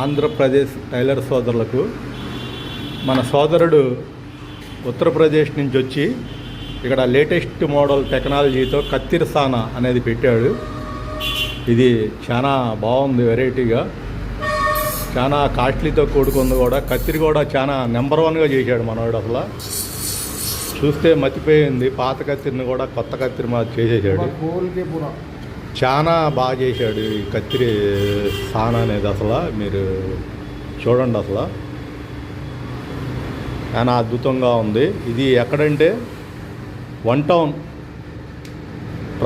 Andhra Pradesh tailor సోదరులకు మన సోదరుడు ఉత్తరప్రదేశ్ నుంచి వచ్చి ఇక్కడ లేటెస్ట్ మోడల్ టెక్నాలజీతో కత్తిర్సానా అనేది పెట్టాడు. ఇది చాలా బాగుంది, వెరైటీగా చాలా కాస్ట్లీతో కూడుకుంది కూడా. కత్తిరి కూడా చాలా నెంబర్ వన్గా చేశాడు మనవాడు. అసలు చూస్తే మతిపోయింది, పాత కత్తిరిని కూడా కొత్త కత్తిరి మాది చేసేసాడు. చాలా బాగా చేశాడు ఈ కత్తిరి సానా అనేది. అసలు మీరు చూడండి, అసలు చాలా అద్భుతంగా ఉంది. ఇది ఎక్కడంటే 1 town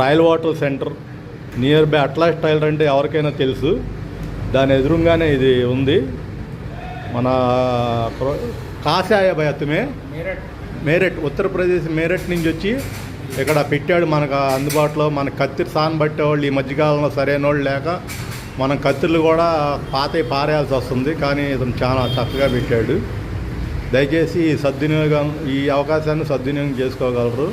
royal water centre nearby Atlas tailor అంటే ఎవరికైనా తెలుసు. దాని ఎదురుగానే ఇది ఉంది. మన కాషాయ భయత్మే మేరట్ ఉత్తరప్రదేశ్ మేరట్ నుంచి వచ్చి ఇక్కడ పెట్టాడు మనకు అందుబాటులో. మన కత్తిరి సాన్ పట్టేవాళ్ళు ఈ మధ్యకాలంలో సరైన వాళ్ళు లేక మనం కత్తిర్లు కూడా పారేయాల్సి వస్తుంది. కానీ ఇతను చాలా చక్కగా పెట్టాడు. దయచేసి ఈ అవకాశాన్ని సద్వినియోగం చేసుకోగలరు.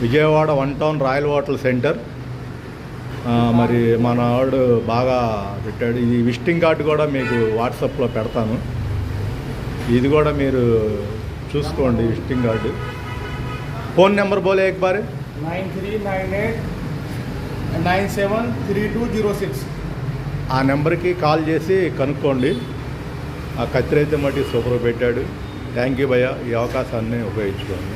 Vijayawada 1 town royal water centre. మరి మన వాడు బాగా పెట్టాడు. ఇది విజిటింగ్ కార్డు కూడా మీకు వాట్సాప్లో పెడతాను. ఇది కూడా మీరు చూసుకోండి, విజిటింగ్ కార్డు. ఫోన్ నెంబర్ బోలే एक बार 9398973206. ఆ నెంబర్కి కాల్ చేసి కనుక్కోండి. ఆ కత్తిరి అయితే మట్టి సూపర్ పెట్టాడు. థ్యాంక్ యూ భయ్యా, ఈ అవకాశాన్ని ఉపయోగించుకోండి.